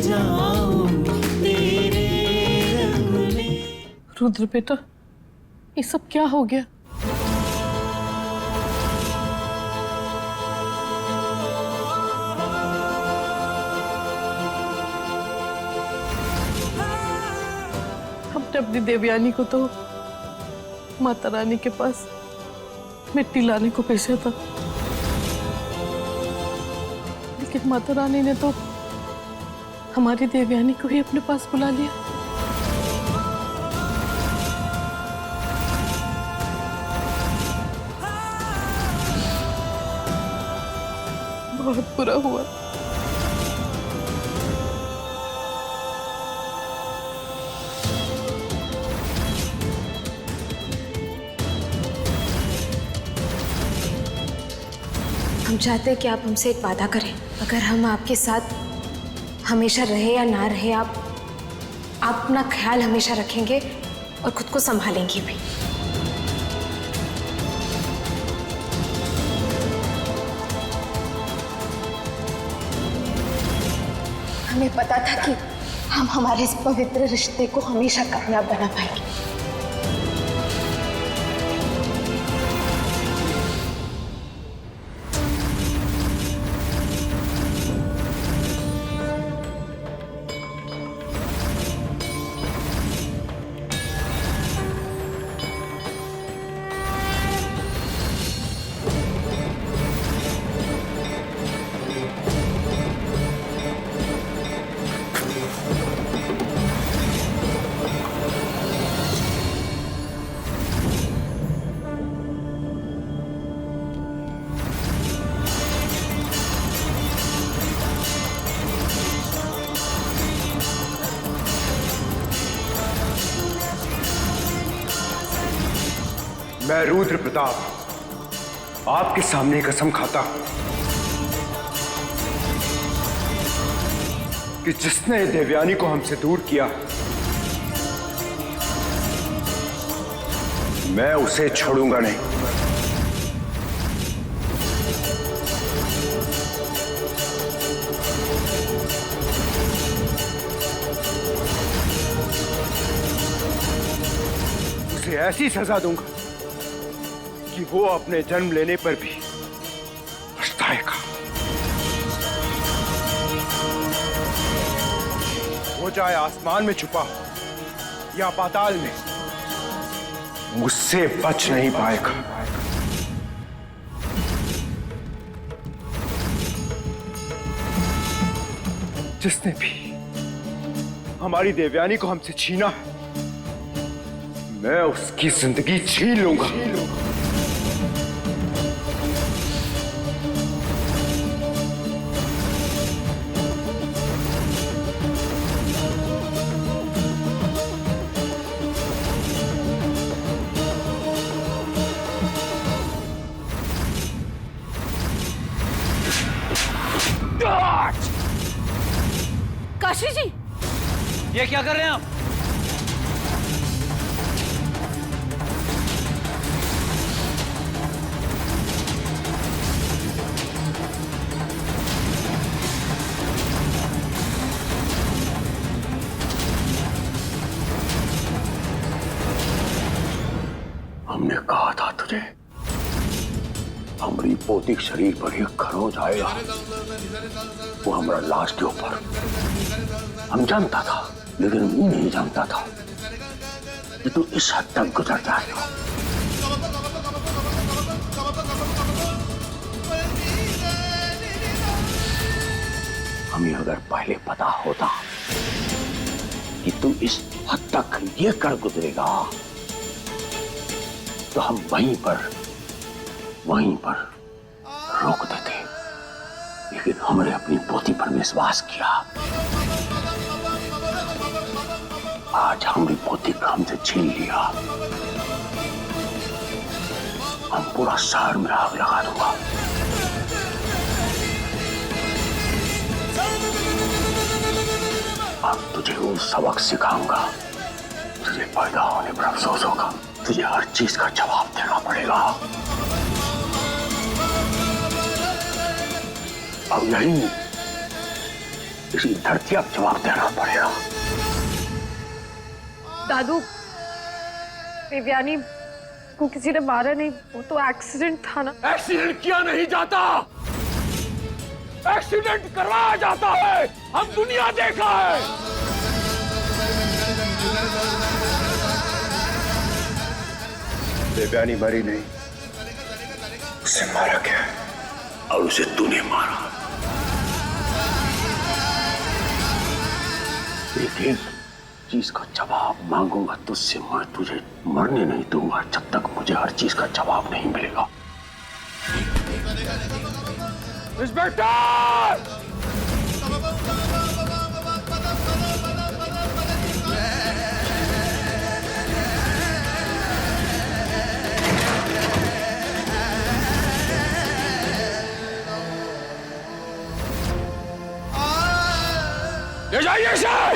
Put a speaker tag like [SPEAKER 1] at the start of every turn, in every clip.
[SPEAKER 1] जाऊं तेरे रंग में।
[SPEAKER 2] रुद्र बेटा, ये सब क्या हो गया? हमने अपनी देवयानी को तो माता रानी के पास मिट्टी लाने को भेजा था, लेकिन माता रानी ने तो हमारी देवयानी को ही अपने पास बुला लिया। बहुत बुरा हुआ।
[SPEAKER 3] हम चाहते हैं कि आप हमसे एक वादा करें। अगर हम आपके साथ हमेशा रहे या ना रहे, आप अपना ख्याल हमेशा रखेंगे और खुद को संभालेंगे भी। हमें पता था कि हम हमारे इस पवित्र रिश्ते को हमेशा कामयाब बना पाएंगे।
[SPEAKER 4] मैं रुद्र प्रताप आपके सामने कसम खाता हूं कि जिसने देवयानी को हमसे दूर किया, मैं उसे छोड़ूंगा नहीं। उसे ऐसी सजा दूंगा कि वो अपने जन्म लेने पर भी पछताएगा। वो चाहे आसमान में छुपा हो या पाताल में, मुझसे बच नहीं पाएगा। जिसने भी हमारी देवयानी को हमसे छीना है, मैं उसकी जिंदगी छीन लूंगा।
[SPEAKER 2] काशी जी,
[SPEAKER 5] ये क्या कर रहे हैं आप?
[SPEAKER 4] हमने कहा था तुझे, हमारी पोती शरीर पर एक खरोच आएगा, वो हमारा लाश के ऊपर। हम जानता था, लेकिन वो नहीं जानता था कि तू इस हद तक गुजर जाएगा। हमें अगर पहले पता होता कि तू इस हद तक ये कर गुजरेगा, तो हम वहीं पर रोक देते। लेकिन हमने अपनी पोती पर विश्वास किया। आज हमारी पोती को हमसे छीन लिया। हम पूरा शहर में आग लगा दूंगा। अब तुझे वो सबक सिखाऊंगा। तुझे पैदा होने पर अफसोस होगा। तुझे हर चीज का जवाब देना पड़ेगा। अब यही इसी धरती अब जवाब देना पड़ेगा।
[SPEAKER 2] दादू, देवयानी को किसी ने मारा नहीं, वो तो एक्सीडेंट था ना।
[SPEAKER 4] एक्सीडेंट किया नहीं जाता, एक्सीडेंट करवाया जाता है। हम दुनिया देखा है।
[SPEAKER 6] देवयानी मरी नहीं, उसे मारा गया
[SPEAKER 4] और उसे तूने मारा। एक एक चीज का जवाब मांगूंगा तुझसे। मैं तुझे मरने नहीं दूंगा जब तक मुझे हर चीज का जवाब नहीं मिलेगा। इंस्पेक्टर! ले जाइए सर!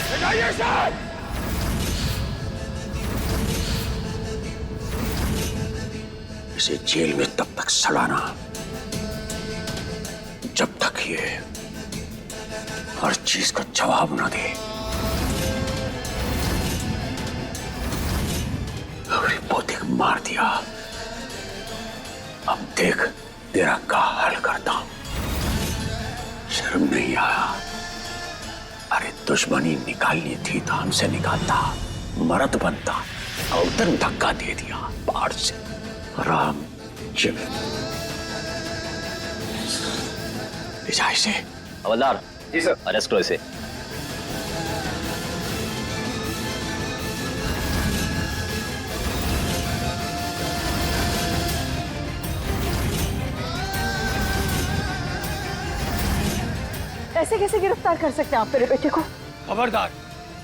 [SPEAKER 4] ले जाइए सर! इसे जेल में तब तक सड़ाना जब तक ये हर चीज का जवाब न दे। अगर ये पोते को मार दिया, अब देख तेरा का हल करता हूं। शर्म नहीं आया? अरे दुश्मनी निकालनी थी तो हमसे निकालता, मर्द बनता। और तुम धक्का दे दिया बाहर से। राम जिम से।
[SPEAKER 5] हवलदार जी सर, अरेस्ट करो इसे।
[SPEAKER 2] ऐसे कैसे गिरफ्तार कर सकते हैं आप मेरे बेटे को?
[SPEAKER 5] खबरदार,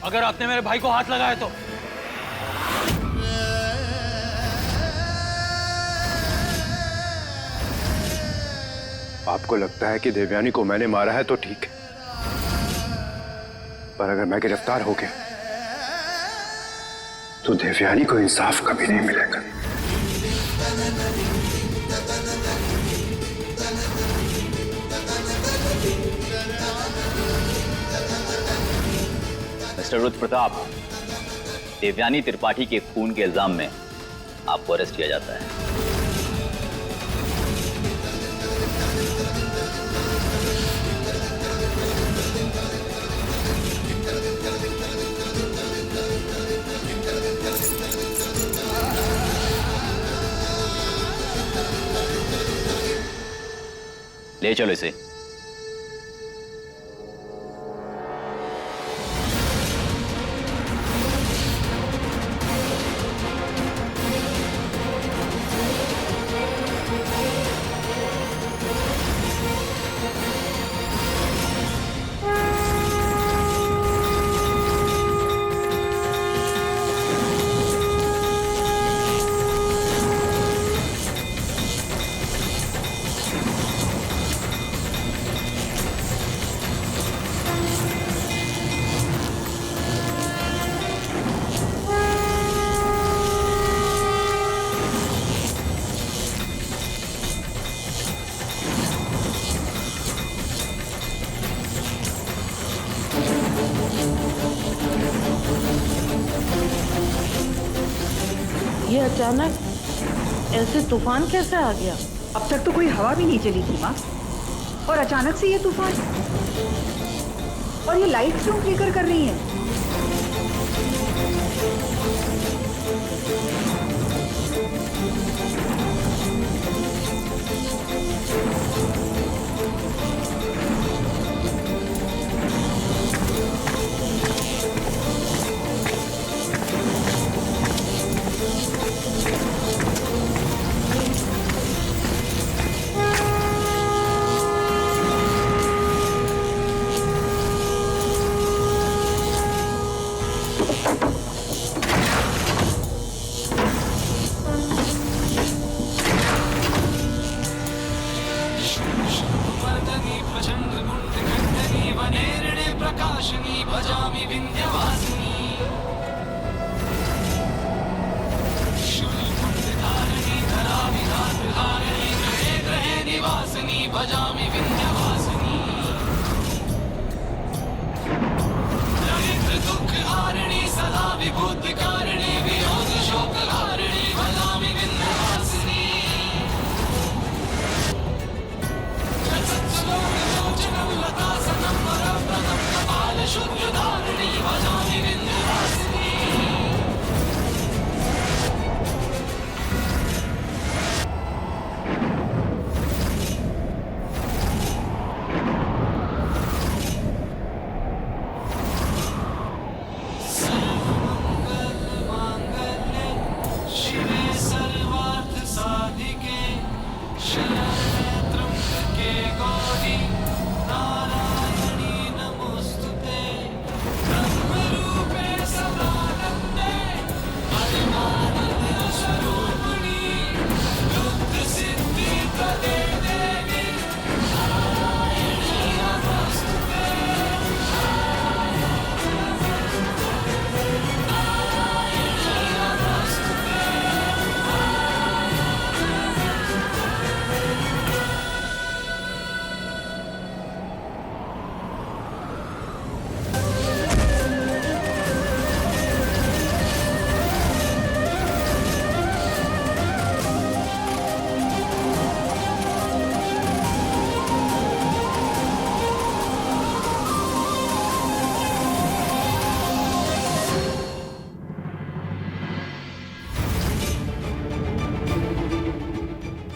[SPEAKER 5] अगर आपने मेरे भाई को हाथ लगाया तो।
[SPEAKER 6] आपको लगता है कि देवयानी को मैंने मारा है तो ठीक है, पर अगर मैं गिरफ्तार हो गया तो देवयानी को इंसाफ कभी नहीं मिलेगा।
[SPEAKER 5] मिस्टर रुद्र प्रताप, देवयानी त्रिपाठी के खून के इल्जाम में आपको अरेस्ट किया जाता है। ले चलो इसे।
[SPEAKER 7] ये अचानक ऐसे तूफान कैसे आ गया?
[SPEAKER 8] अब तक तो कोई हवा भी नहीं चली थी माँ, और अचानक से ये तूफान। और ये लाइट क्यों फ्लिकर कर रही है?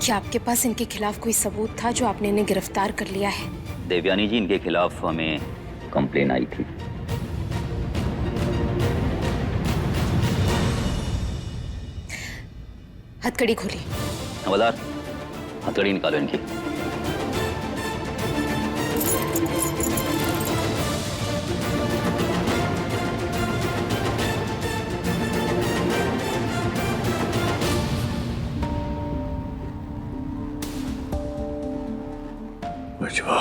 [SPEAKER 3] क्या आपके पास इनके खिलाफ कोई सबूत था जो आपने इन्हें गिरफ्तार कर लिया है?
[SPEAKER 5] देवयानी जी, इनके खिलाफ हमें कंप्लेन आई थी।
[SPEAKER 3] हथकड़ी खोलिए।
[SPEAKER 5] हवलदार, हथकड़ी निकालो इनकी।
[SPEAKER 4] बचवा,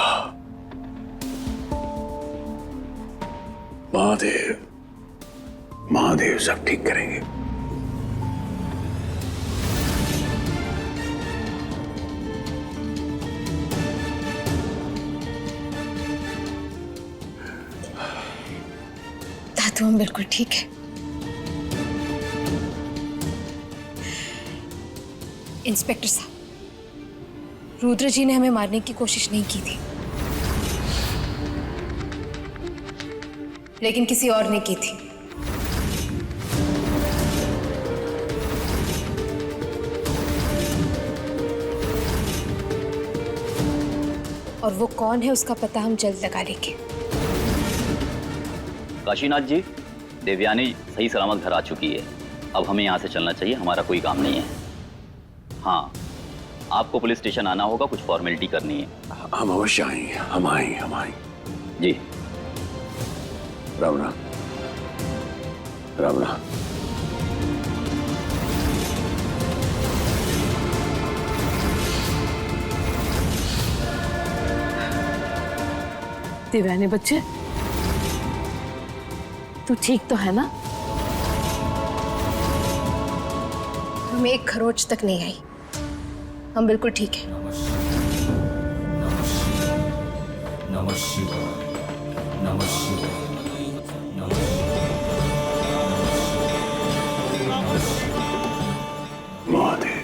[SPEAKER 4] महादेव महादेव सब ठीक करेंगे।
[SPEAKER 3] दादू हम बिल्कुल ठीक है। इंस्पेक्टर साहब, रुद्र जी ने हमें मारने की कोशिश नहीं की थी, लेकिन किसी और ने की थी। और वो कौन है उसका पता हम जल्द लगा लेंगे।
[SPEAKER 5] काशीनाथ जी, देवयानी सही सलामत घर आ चुकी है। अब हमें यहाँ से चलना चाहिए, हमारा कोई काम नहीं है। हाँ, आपको पुलिस स्टेशन आना होगा, कुछ फॉर्मेलिटी करनी है।
[SPEAKER 4] हम अवश्य आएंगे, हम आएंगे।
[SPEAKER 5] जी।
[SPEAKER 4] रावणा, रावणा,
[SPEAKER 2] देवयानी बच्चे, तू ठीक तो है ना?
[SPEAKER 3] हमें एक खरोच तक नहीं आई, हम बिल्कुल ठीक हैं।
[SPEAKER 1] नमः शिवाय, नमः शिवाय,
[SPEAKER 4] महादेव।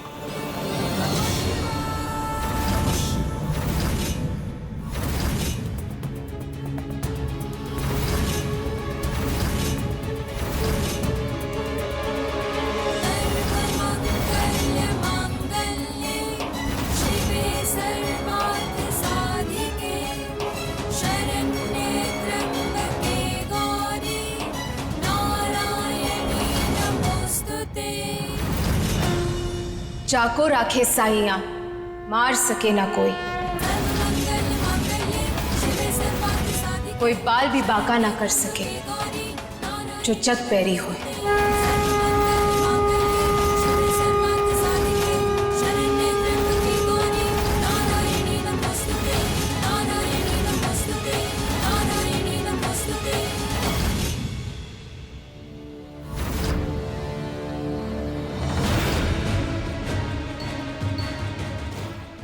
[SPEAKER 3] जाको राखे साइयां, मार सके ना कोई, कोई बाल भी बाका ना कर सके जो जग पैरी हो।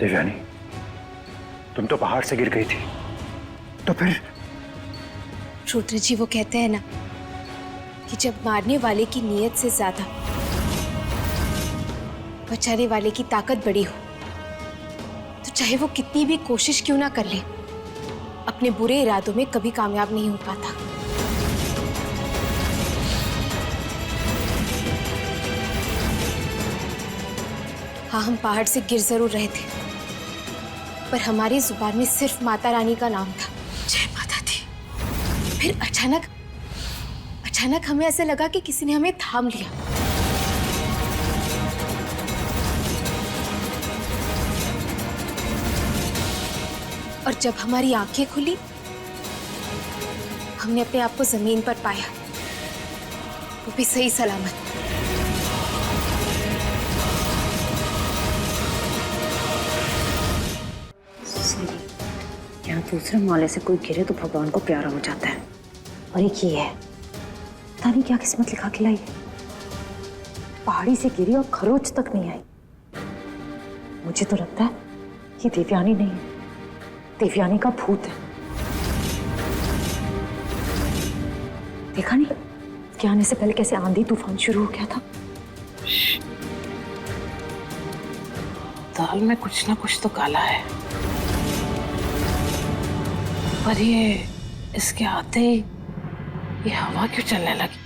[SPEAKER 6] देवयानी, तुम तो पहाड़ से गिर गई थी, तो फिर?
[SPEAKER 3] रुद्र जी वो कहते हैं ना कि जब मारने वाले की नीयत से ज्यादा बचाने वाले की ताकत बड़ी हो तो चाहे वो कितनी भी कोशिश क्यों ना कर ले, अपने बुरे इरादों में कभी कामयाब नहीं हो पाता। हाँ, हम पहाड़ से गिर जरूर रहे थे, पर हमारी जुबान में सिर्फ माता रानी का नाम था, जय माता दी। फिर अचानक हमें ऐसे लगा कि किसी ने हमें थाम लिया। और जब हमारी आंखें खुली, हमने अपने आप को जमीन पर पाया, वो भी सही सलामत।
[SPEAKER 9] यहाँ दूसरे माले से कोई गिरे तो भगवान को प्यारा हो जाता है, और एक ये है, पता नहीं क्या किस्मत लिखा के लाई। पहाड़ी से गिरी और खरोच तक नहीं आई। मुझे तो लगता है ये देवयानी नहीं है, देवयानी का भूत है। देखा नहीं कि आने से पहले कैसे आंधी तूफान शुरू हो गया था।
[SPEAKER 7] दाल में कुछ ना कुछ तो काला है, पर ये इसके आते ही ये हवा क्यों चलने लगी?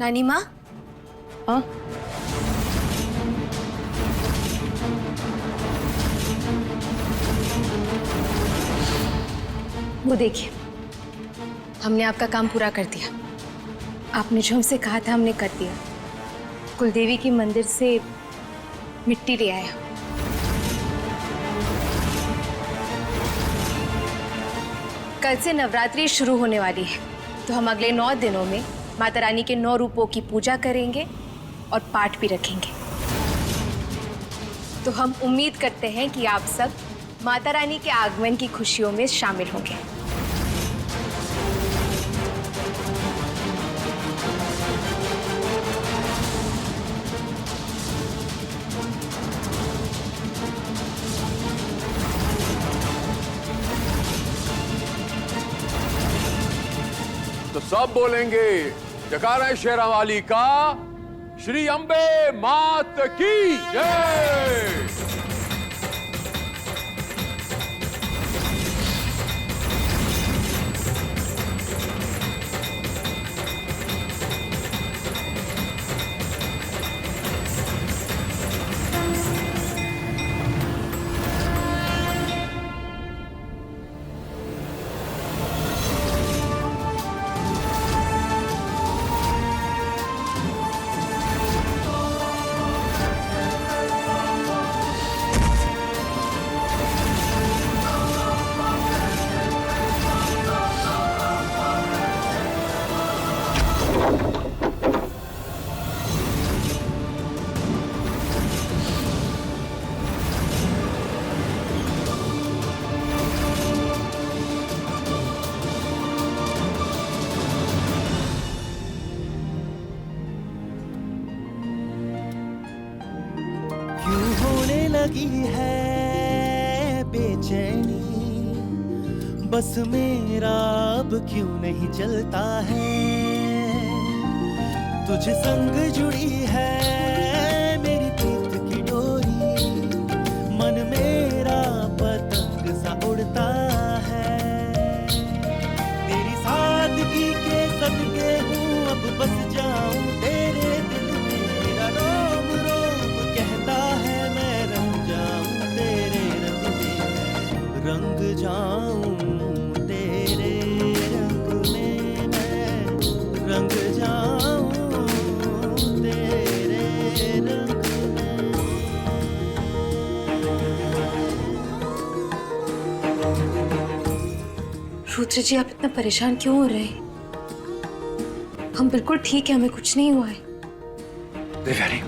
[SPEAKER 3] नानी माँ,
[SPEAKER 7] हाँ?
[SPEAKER 3] वो देखिए, हमने आपका काम पूरा कर दिया। आपने जो हमसे कहा था हमने कर दिया। कुलदेवी के मंदिर से मिट्टी ले आया। कल से नवरात्रि शुरू होने वाली है, तो हम अगले 9 दिनों में माता रानी के 9 रूपों की पूजा करेंगे और पाठ भी रखेंगे। तो हम उम्मीद करते हैं कि आप सब माता रानी के आगमन की खुशियों में शामिल होंगे।
[SPEAKER 10] तो सब बोलेंगे जयकारा शेरा वाली का, श्री अंबे मात की जय।
[SPEAKER 11] क्यों होने लगी है बेचैनी, बस मेरा अब क्यों नहीं चलता है। तुझ संग जुड़ी है मेरी प्रीत की डोरी, मन मेरा पतंग सा उड़ता है। तेरी सादगी के सदके हूँ अब बस जाऊं तेरे दिल में, मेरा रोम रोम कहता है मैं रंग जाऊं तेरे रंग में, रंग जाऊं तेरे रंग में, मैं रंग जाऊं तेरे रंग में।
[SPEAKER 3] रुद्र जी, आप इतना परेशान क्यों हो रहे हैं? हम बिल्कुल ठीक है, हमें कुछ नहीं हुआ है।
[SPEAKER 6] देवयानी,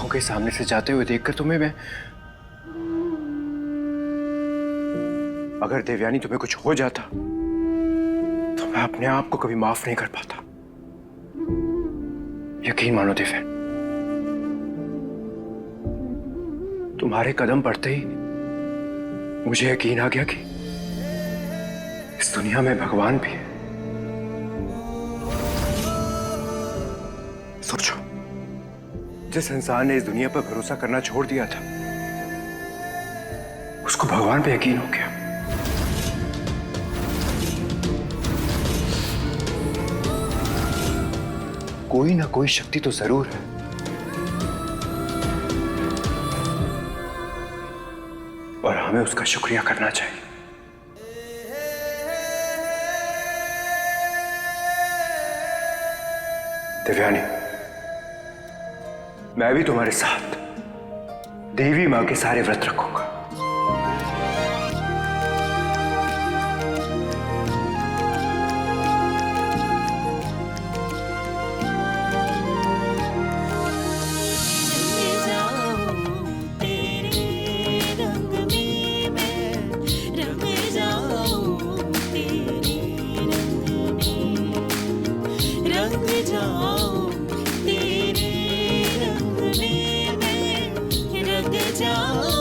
[SPEAKER 6] के सामने से जाते हुए देखकर तुम्हें मैं, अगर देवयानी तुम्हें कुछ हो जाता तो मैं अपने आप को कभी माफ नहीं कर पाता। यकीन मानो दिव्या, तुम्हारे कदम पड़ते ही मुझे यकीन आ गया कि इस दुनिया में भगवान भी है। सोचो, जिस इंसान ने इस दुनिया पर भरोसा करना छोड़ दिया था, उसको भगवान पे यकीन हो गया। कोई ना कोई शक्ति तो जरूर है। और हमें उसका शुक्रिया करना चाहिए। देवयानी, मैं भी तुम्हारे साथ देवी मां के सारे व्रत रखूंगा।
[SPEAKER 11] जाऊं